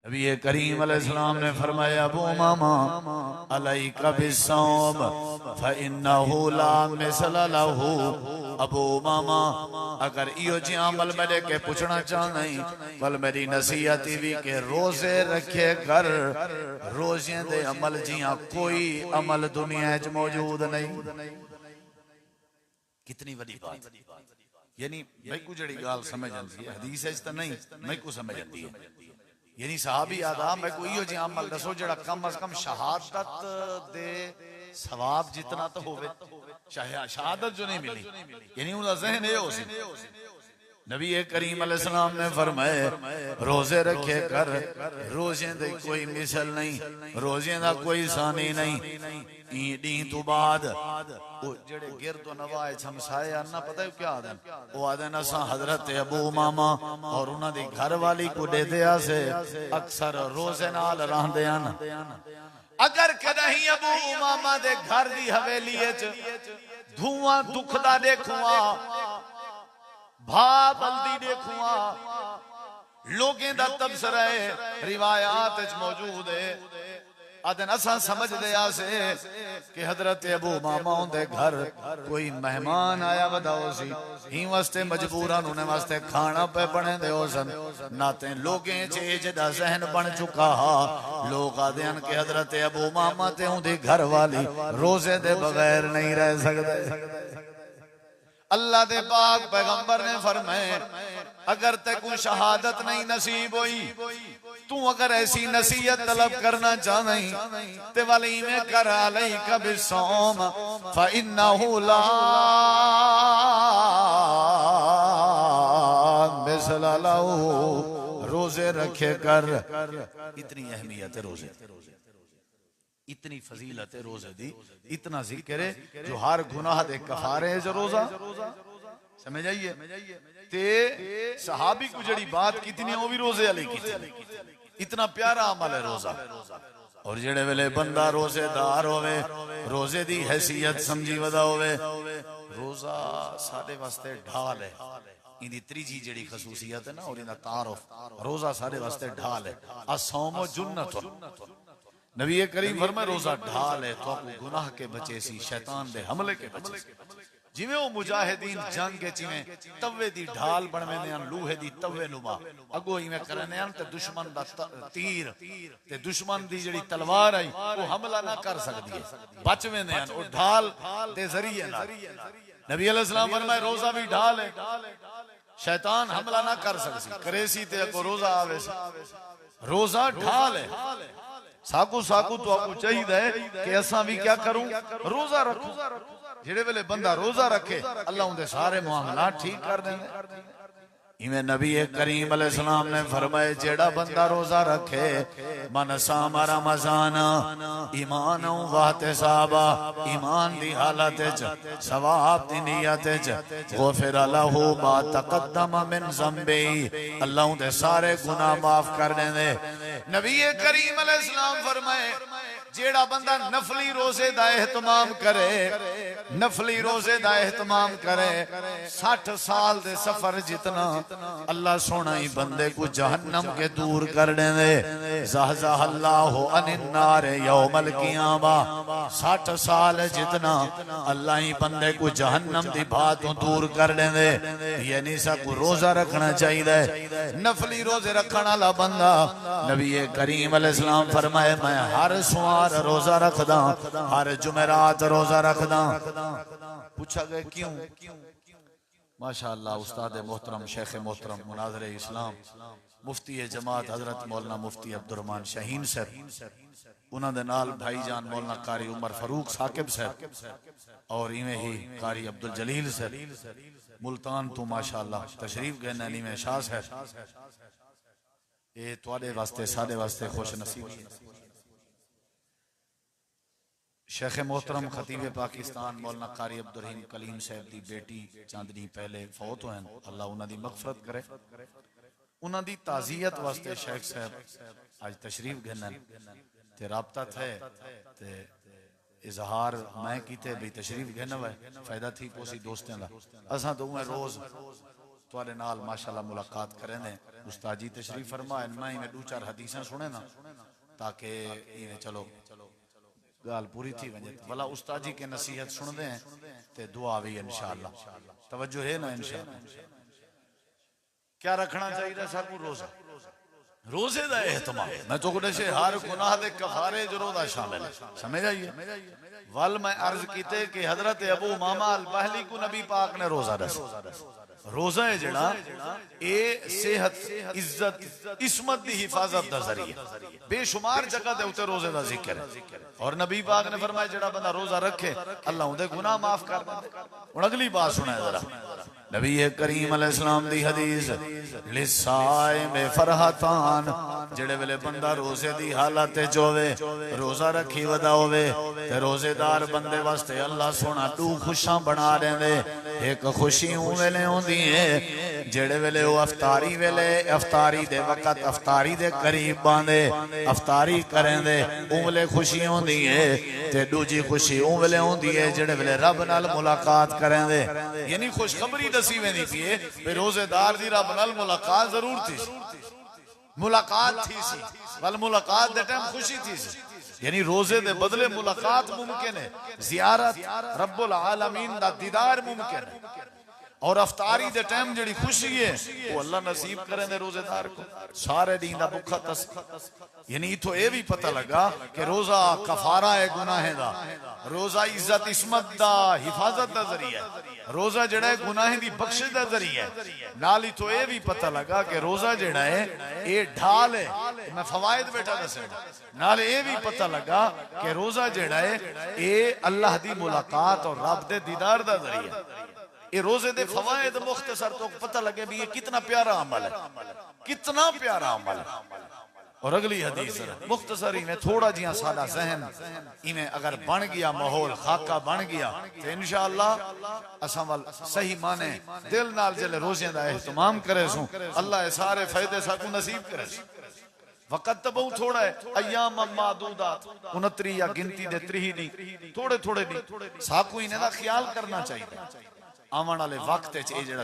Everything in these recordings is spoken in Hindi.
नबी करीम अलैहिस्सलाम ने फरमाया अबू उमामा अलैका बिस्सौम फइन्नहु ला मिसला लहू। अबू उमामा अगर इहो जी अमल मेरे के पूछना चाहना कल मेरी नसीहत भी के रोजे रखे कर। रोजे दे अमल जिया कोई अमल दुनिया च मौजूद नहीं। कितनी बड़ी बात। यानी मैं को जड़ी गाल समझ आती है हदीस है तो नहीं मैं को समझ आती है। यानी साहबी आदा मैं को इहो जी अमल दसो जड़ा कम अज कम शहादत दे सवाब जितना तो होवे। शहादत जो नहीं मिली यानी उनका ज़हन ये हो सी। नबी करीम अलैहिस्सलाम ने फरमाए रोजे रखे कर। रोजे दे कोई मिसल नहीं, रोजे दा कोई सानी नहीं। डी तो बाद वो जेड़े गिरदो नवाए छमसाए ना पता है क्या आदन वो आदन असा हजरत अबू उमामा और उन्हां दी घर वाली को दे दिया से अक्सर रोजे नाल रहंदे हन। अगर कदहीं अबू उमामा दे घर दी हवेली च धुआं दुखदा देखुआ भा बल्दी देखुआ लोगें दा तबसरा है रिवायात च मौजूद है। अदन असा समझ दिया से कि हजरत अबू उमामा दे घर कोई मेहमान आया वदाओ सी ही वास्ते मजबूरन उन्हें वास्ते खाना पे बने दे सन। नाते लोगें च जदा जहन बन चुका हा लोग आदे हन कि हजरत अबू उमामा ते उनदी घर वाली रोजे दे बगैर नहीं रह सकते। अल्लाह दे पाक पैगंबर ने फरमाए अगर ते कोई शहादत नहीं नसीब हुई तू अगर ऐसी नसीहत तलब करना चाहनहीं ते वाली में कर अलैका बिस्सौम फइन्नहु ला मिसला लहू। रोजे रखे कर। इतनी अहमियत है रोजे, इतनी फजीलत है रोजे दी, इतना जिक्र है जो हर गुनाह दे कफारे है जो रोजा। समझ आइए ते सहाबी को जड़ी बात कितनी वो भी रोजे वाली की। इतना प्यारा अमल है रोजा। और जेड़े वेले बंदा रोजेदार होवे रोजे दी हैसियत समझी वदा होवे। रोजा साडे वास्ते ढाल है। इंदी त्रीजी जेड़ी खसूसियत है ना और इंदा तारुफ रोजा साडे वास्ते ढाल है। असौमो जुन्नत। नबी करीम फरमाए रोजा ढाल है तो गुनाह के बचे सी शैतान दे हमले के बचे सी। जिवें वो मुजाहिदीन जंग के जिवें तवे दी ढाल बनवेंदे हन लोहे दी तवे नुमा अगो इवें करने हन ते दुश्मन दा तीर ते दुश्मन दी जेड़ी तलवार आई वो हमला ना कर सकदी है बचवेंदे हन वो ढाल दे जरिए नाल। नबी अलैहि सलाम फरमाए रोजा भी ढाल है शैतान हमला ना कर सकसी करेसी ते अगो रोजा आवे रोजा ढाल है। साकू साकू तो आपको चाहिए कि असा भी क्या करूं रोजा रखूं। जेड़े वेले बंदा रोजा रखे अल्लाह उनके सारे मामला ठीक कर देंगे। इवें नबी करीम अलैहिस्सलाम ने फरमाए जेड़ा बंदा रोजा रखे मन सामा रमजान ईमान वहतिसाबा ईमान दी हालत च सवाब दी नियत च गुफिर लहू मा तक़द्दम मिन ज़म्बी अल्लाह उनके सारे गुनाह माफ कर देंगे। नबी करीम अलैहिस्सलाम फरमाए जेड़ा बंदा नफली रोजे दा एहतमाम करे नफली रोजे दा एहतमाम करे 60 साल दे सफर जितना अल्लाह सोना ही बंदे को जहन्नम के दूर कर दे। ज़हज़ह अल्लाहु अनिन नार यौमल क़ियामा 60 साल जितना अल्लाह ही बंदे को जहन्नम दी बात दूर कर दे। यानी सबको रोजा रखना चाहिए। नफली रोजे रखने वाला बंदा नबी करीम अलैहिस्सलाम फरमाए मैं हर सोमवार रोजा रखदा हर जुमेरात रोजा रखदा। पूछा गया क्यों? माशाअल्लाह उस्ताद मोहतरम शेख मोहतरम मुनाज़िर इस्लाम मुफ्ती जमात हजरत मौलाना मुफ्ती अब्दुल रहमान शाहीन साहब उन्हां दे नाल भाईजान मौलाना कारी उमर फारूक साकिब साहब और इवें ही कारी अब्दुल जलील साहब मुल्तान तो माशाअल्लाह तशरीफ गए नैनी में शाह साहब ये तुहाडे वास्ते साडे वास्ते खुश नसीब। शेख मोहतरम खतीब पाकिस्तान मौलाना कारी अब्दुल रहीम कलीम साहब दी बेटी चांदनी पहले फौत हुए अल्लाह उन्हां दी मगफरत करे। उन्हां दी ताज़ियत वास्ते शेख साहब आज तशरीफ गए ते राबता थे ते इजहार मैं कीते भी तशरीफ गए ना फायदा थी पोसी दोस्तों का असा तो मैं रोज तुहाडे नाल माशाअल्लाह मुलाकात करें ने उस्ताद जी तशरीफ फरमाए मैं इवें दो चार हदीसां सुने ना ताकि इवें चलो गाल पूरी थी वजे भला उस्ताद जी के नसीहत सुनते हैं ते दुआ भी इंशाअल्लाह तवज्जो है ना इंशाअल्लाह क्या रखना चाहिए सबको रोजा रोजे दा एहतमाम मैं तो कुछ हर गुनाह दे कफारे जो रोजा शामिल है समझ आइए वल मैं अर्ज कीते कि हजरत अबू उमामा अल बहली को नबी पाक ने रोजा दस रोजा है जड़ा ए सेहत इज्जत इस्मत दी हिफाजत दा जरिया बेशुमार जगह दे उते रोजे दा जिक्र है और नबी पाक ने फरमाया जड़ा बंदा रोजा रखे अल्लाह उदे गुनाह माफ कर दे हुन अगली बात सुना जरा नबी करीम अलैहिस्सलाम दी हदीस लिसाइम फरहतान जेड़े वेले बंदा रोजे दी हालत च होवे रोजा रखी वदा होवे ते रोजेदार बंदे वास्ते अल्लाह सोना दो खुशियां बना देंदे एक खुशी उ वेले होंदी है जेड़े वेले ओ अफ्तारी वेले अफ्तारी दे वक्त अफ्तारी दे करीब बांदे अफ्तारी करेंदे उ वेले खुशी होंदी है ते दूजी खुशी उ वेले होंदी है जेड़े वेले रब नाल मुलाकात करेंदे यानी खुशखबरी दसी वेंदी पिए बे रोजेदार दी रब नाल मुलाकात जरूर थी मुलाकात थी सी वल मुलाकात दे टाइम खुशी थी सी यानी रोजे दे बदले मुलाकात मुमकिन है जियारत रब्बुल आलमीन दा दीदार मुमकिन है और अफ्तारी दे टाइम जेड़ी खुशी है वो अल्लाह नसीब करें दे रोजेदार को सारे दिन दा भूखा तस यानी इथों ये भी पता लगा कि रोजा कफारा है गुनाहे दा रोजा इज्जत इस्मत दा हिफाजत दा जरिया रोजा जेड़ा है गुनाहे दी बख्शिश दा जरिया नाल इथों ये भी पता लगा कि रोजा जेड़ा है ये ढाल है मैं फवायद बेटा दसे नाल ये भी पता लगा कि रोजा जेड़ा है ये अल्लाह दी मुलाकात और रब दे दीदार दा जरिया ये रोजे दे फवायद मुख्तसर तो पता लगे भी ये कितना प्यारा अमल है कितना प्यारा अमल है और अगली हदीस मुख्तसर में थोड़ा जिया सादा जहन इवें अगर बन गया माहौल खाका बन गया तो इंशाअल्लाह असां वल सही माने दिल नाल जले रोज़े दा एहतमाम करे सु अल्लाह सारे फायदे साकू नसीब करे वक्त तो बहुत थोड़ा है अय्याम मादूदात 29 या गिनती दे 30 दी थोड़े थोड़े दी साकू इने दा ख्याल करना चाहिए आवन वाले वक्त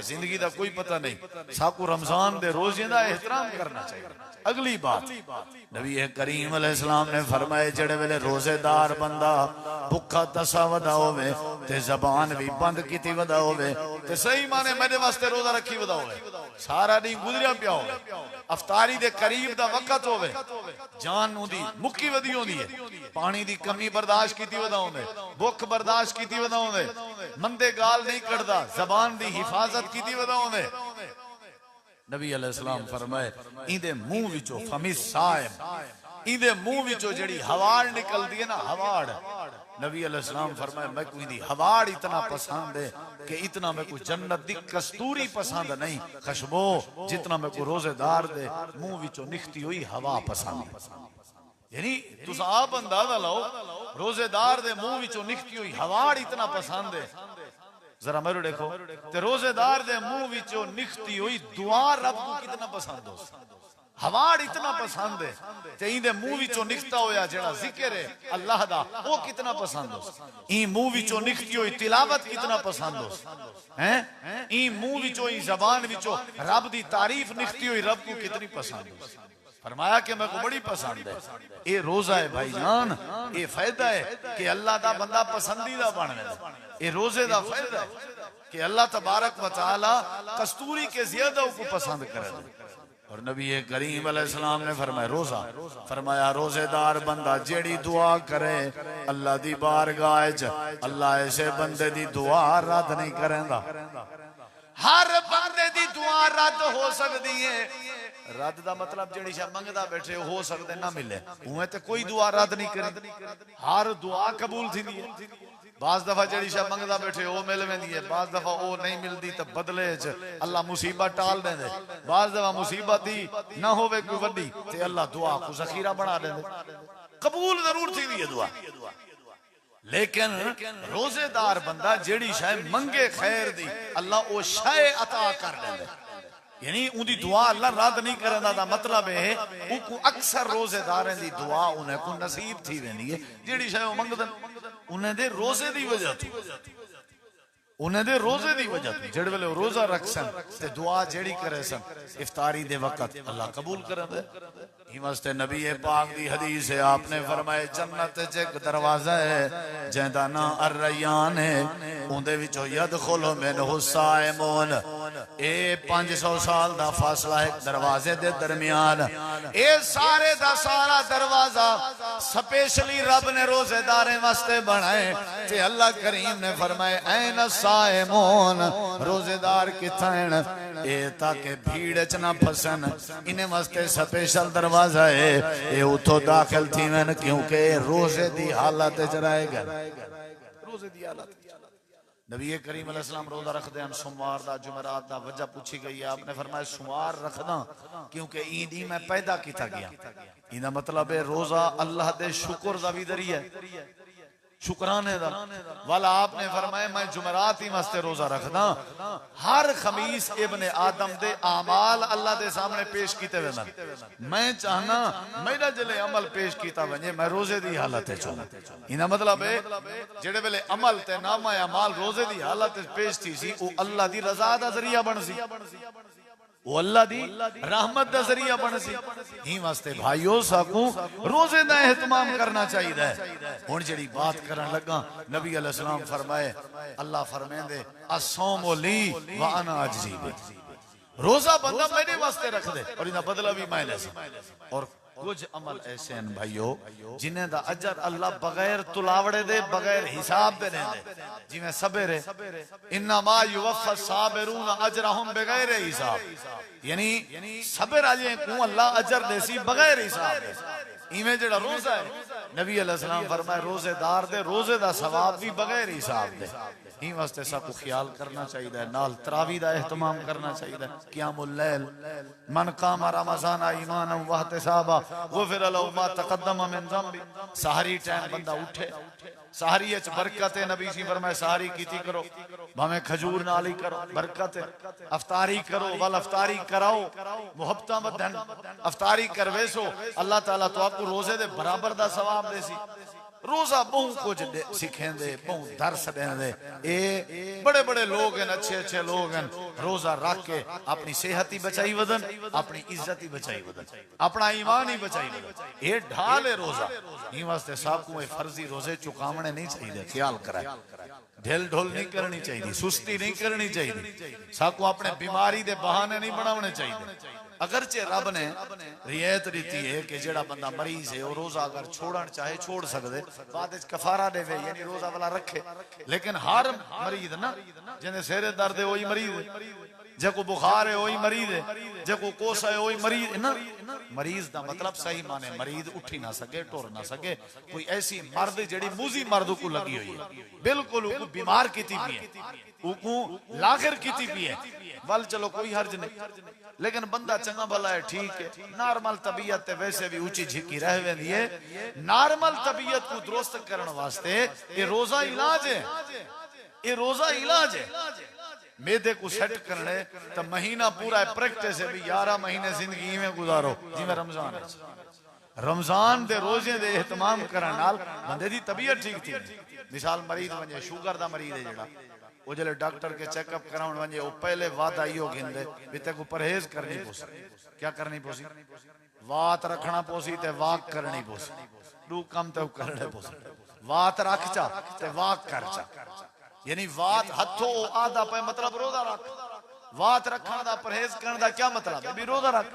जिंदगी का कोई पता नहीं साकू रमजान दे रोजे दा एहतराम करना चाहिए अगली बात नबी करीम अलैहिस्सलाम ने फरमाए जेड़े वेले रोजेदार बंदा भुखा तसा वदा होवे ते जबान भी बंद कीती वदा होवे ते सही माने मेरे वास्ते रोजा रखी वदा होवे सारा दिन गुजरिया पिया होवे अफ्तारी दे करीब दा वक्त होवे जान उदी मुक्की वदी होंदी है पानी दी कमी बर्दाश्त कीती वदा होवे भुख बर्दाश्त कीती वदा होवे मंदे गाल नहीं कढ़दा जबान दी हिफाजत कीती वदा होवे नबी अलैहिस्सलाम फरमाए इंदे मुंह विचों फमिस साइम इंदे मुंह विचों जेड़ी हवाड़ निकलदी है ना हवाड़ नबी अलैहिस्सलाम फरमाए मैं कोई दी हवाड़ इतना पसंद है कि इतना मैं को जन्नत दी कस्तूरी पसंद नहीं खुशबू जितना मैं को रोजेदार दे मुंह विचों निकलती हुई हवा पसंद यानी तुस आप अंदाजा लाओ रोजेदार दे मुंह विचों निकलती हुई हवाड़ इतना पसंद है जरा मेरे देखो ते रोजेदार दे मुंह विचों निकलती हुई दुआ रब को कितना पसंद हो हवाड़ इतना पसंद है ते इंदे मुंह विचों निकलता होया जेड़ा जिक्र है अल्लाह दा वो कितना पसंद हो ई मुंह विचों निकलती हुई तिलावत कितना पसंद हो हैं ई मुंह विचों ई जबान विचों रब दी तारीफ निकलती हुई रब को कितनी पसंद हो फरमाया कि मेरे को बड़ी पसंद है ये रोजा है भाईजान ये फायदा है कि अल्लाह दा बंदा पसंदीदा बन गया ये रोजे दा फायदा है कि अल्लाह तबारक व तआला कस्तूरी के ज्यादा को पसंद करे और नबी करीम अलैहिस्सलाम ने फरमाया रोजा फरमाया रोजेदार बंदा जेड़ी दुआ करे अल्लाह दी बारगाह च अल्लाह ऐसे बंदे दी दुआ रद्द नहीं करेंदा हर बंदे दी दुआ रद्द हो सकती है रद्द दा मतलब जेड़ी शा मंगदा बैठे हो सकते ना मिले उवें ते कोई दुआ रद्द नहीं करी हर दुआ कबूल थींदी है बाज दफा जेड़ी शा मंगदा बैठे ओ मिल वेंदी है बाज दफा ओ नहीं मिलदी ते बदले च अल्लाह मुसीबत टाल देंदे बाज दफा मुसीबत दी ना होवे कोई वड्डी ते अल्लाह दुआ को ज़खीरा बना देंदे कबूल जरूर थींदी है दुआ लेकिन रोजेदार बंदा जेड़ी शाय मंगे खैर दी अल्लाह ओ शाय अता कर देंदे यानी उनकी दुआ अल्लाह रद्द नहीं करना दा मतलब है उनको अक्सर रोजेदारें दी दुआ उन्हें को नसीब थी वेंदी है जेड़ी शाय ओ मंगदन उन्हें दे रोजे दी वजह तो उन्हें दे रोजे दी वजह तो जेड़े वेले रोजा रख सन ते दुआ जेड़ी करे सन इफ्तारी दे वक्त अल्लाह कबूल करे दे। ई वास्ते नबी पाक दी हदीस है, आपने फरमाए जन्नत च एक दरवाजा है जेदा ना अर्रयान है, उंदे विचों यदखुलु मिनहु साइमून। ए 500 साल दा फासला है दरवाजे दे दरमियान। ए सारे दा सारा दरवाजा स्पेशली रब ने रोजेदारे वास्ते बनाए ते अल्लाह करीम ने फरमाए ऐन साइमून, रोजेदार किथां ए ताकि भीड़ च ना फसन, इन्हें वास्ते स्पेशल दरवाजा है। ये उतो दाखिल थी मैंने क्योंकि रोजे दी हालत च रहेगा, रोजे दी हालत। नबी करीम अलैहिस्सलाम रोजा रखते हैं सोमवार दा जुमेरात दा, वजह पूछी गई है, आपने फरमाया सोमवार रखना क्योंकि ईद ही मैं पैदा किया गया। इना मतलब है रोजा अल्लाह दे शुक्र दा भी जरिया है, शुक्राने दा वाला। आपने फरमाया मैं जुमेरात ही वास्ते रोजा रखदा, हर खमीस इब्ने आदम दे आमाल अल्लाह दे सामने पेश कीते वेंदन। मैं चाहना मेरा जले अमल पेश कीता वने मैं रोजे दी हालत च हूं। इना मतलब है जेड़े वेले अमल ते नामा अमाल रोजे दी हालत च पेश थी सी, ओ अल्लाह दी रजा दा जरिया बन सी, वो अल्लाह दी रहमत दा जरिया बन सी। ही वास्ते भाइयों साकू रोजे दा एहतमाम करना चाहिए। हुण जेड़ी बात करन लगा, नबी अलैहि सलाम फरमाए, अल्लाह फरमांदे असौमु ली व अना अजज़ी बि, रोजा बंदा मेरे वास्ते रख दे और इना बदला भी मैं ले। और कुछ अमल ऐसे हैं भाइयों जिन्हें दा अजर अल्लाह बगैर तुलावड़े दे बगैर हिसाब दे देंदे। जिवें सबेरे इन्नमा युवफ़्फ़ा साबिरून अजरहुम बगैर हिसाब, यानी सबर आले को अल्लाह अजर देसी बगैर हिसाब दे। इवें जेड़ा रोजा है नबी अलैहि सलाम फरमाए रोजेदार दे रोजे दा सवाब भी बगैर हिसाब दे। ही वास्ते सबको ख्याल करना चाहिए, नाल तरावी दा एहतमाम करना चाहिए। क़ियामुल लैल मन कामा रमज़ान ईमानन व इहतिसाबा गुफ़िर लहु मा तक़द्दम मिन ज़ंबि। सहरी टाइम बंदा उठे, सहरी च बरकत है। नबी सी फरमाए सहरी कीती करो, भावें खजूर नाल ही करो, बरकत है। अफ्तारी करो, वल अफ्तारी कराओ, मुहब्बतां वधन। अफ्तारी करवेसो अल्लाह ताला तुहाकू रोजे दे बराबर दा सवाब देसी। रोजा बहुत कुछ सिखेंदे, बहुत दर्श देंदे। ए बड़े बड़े लोग हैं, अच्छे अच्छे लोग हैं, रोजा रख के अपनी सेहत ही बचाई वदन, अपनी इज्जत ही बचाई वदन, अपना ईमान ही बचाई वदन। ये ढाल है रोजा। ई वास्ते सबको ये फर्जी रोजे चुकावने नहीं चाहिए, ख्याल कराए। ढिल ढोल नहीं करनी चाहिए, सुस्ती नहीं करनी चाहिए, सबको अपने बीमारी दे बहाने नहीं बनाने चाहिए। अगरचे रब ने रियायत रीति है कि जेड़ा बंदा मरीज है वो रोजा अगर छोड़न चाहे छोड़ सकदे, बाद विच कफारा देवे यानी रोजा वाला रखे। लेकिन हर मरीज ना जिन्हें सिर दर्द है वही मरीज है, जेको बुखार है वही मरीज है, जेको कोसा है वही मरीज है ना। मरीज दा मतलब सही माने मरीज उठी ना सके, टुर ना सके। कोई ऐसी मर्द जेड़ी मूजी मर्द को लगी हुई है, बिल्कुल उको बीमार कीती भी है, उको लागिर कीती भी है, वल चलो कोई हर्ज नहीं। लेकिन बंदा चंगा भला है, ठीक है, नॉर्मल तबीयत है, वैसे भी ऊंची झिकी रह वेंदी है। नॉर्मल तबीयत को दुरुस्त करने वास्ते ये रोजा इलाज है, ये रोजा इलाज है। मेदे को सेट करने तो महीना पूरा है प्रैक्टिस है भी 11 महीने जिंदगी में गुजारो। जिवें रमजान है, रमजान दे रोजे दे एहतमाम करन नाल बंदे दी तबीयत ठीक थी। मिसाल मरीज वने शुगर दा मरीज है जेड़ा, वो जले डॉक्टर के चेकअप कराउण वने वो पहले वादा इहो गिंदे भी ते को परहेज करनी पोसी। क्या करनी पोसी? वात रखना पोसी ते वाक करनी पोसी। दू काम ते करने पोसी। वात रख चा ते वाक कर चा, यानी वात हथो आधा पे मतलब रोजा रख। वात रखने दा परहेज करने दा क्या मतलब है भी रोजा रख।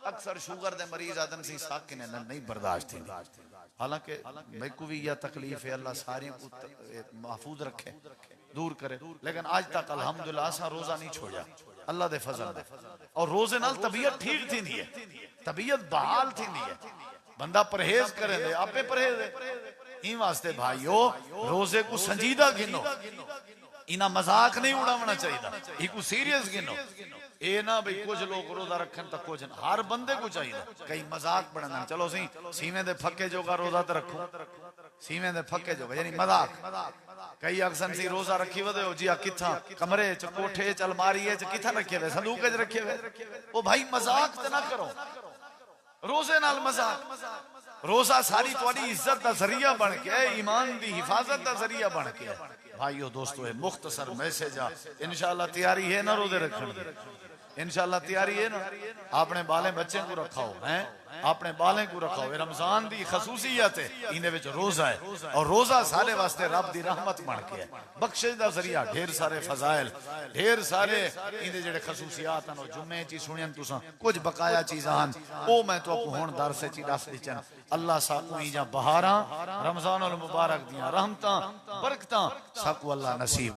अक्सर शुगर दे मरीज आदन सी साकिन नहीं बर्दाश्त थी, हालांकि मैं को भी यह तकलीफ है, अल्लाह सारे को महफूज रखे, दूर करे। लेकिन आज तक अल्हम्दुलिल्लाह असा रोजा नहीं छोड़ा अल्लाह दे फजल दे। और रोजे नाल तबीयत ठीक थी नहीं है, तबीयत बहाल थी नहीं है, बंदा परहेज करे दे आपे परहेज है। इन वास्ते भाइयों रोजे को संजीदा गिनो, इना मजाक नहीं उड़ावना चाहिए, इको सीरियस गिनो। ए ना भाई कुछ लोग रोजा रखन तो कुछ हर बंदे को चाहिए कई मजाक बनाना। चलो सी सीमे दे फक्के जोगा रोजा तो रखो, सीमे दे फक्के जोगा यानी मजाक। कई अक्सर सी रोजा रखी वदे हो जी किथा कमरे च कोठे च अलमारी च किथा रखे वे संदूक च रखे वे। ओ भाई मजाक तो ना करो, रोजे नाल मजाक। रोजा सारी तुम्हारी इज्जत का जरिया बन के, ईमान की हिफाजत का जरिया बन के। भाइयों दोस्तों ये मुख्तसर मैसेज आ इंशाल्लाह तैयारी है ना रोजे रखने की इंशाल्लाह तैयारी है ना अपने बाले बच्चे को रखाओ हैं अपने बाले को रखाओ रमजान दी खसूसियत है इने विच रोजा है और रोजा सारे वास्ते रब दी रहमत बन के है बख्शिश दा जरिया ढेर सारे फजाइल ढेर सारे इने जेड़े खसूसियात हैं जुम्मे ची सुनियन तुसा कुछ बकाया चीज़ां हन ओ मैं तो को हुन दरस च दस दिचन अल्लाह साकू ई जा बहारां रमजानुल मुबारक दियां रहमतां बरकतां साकू अल्लाह नसीब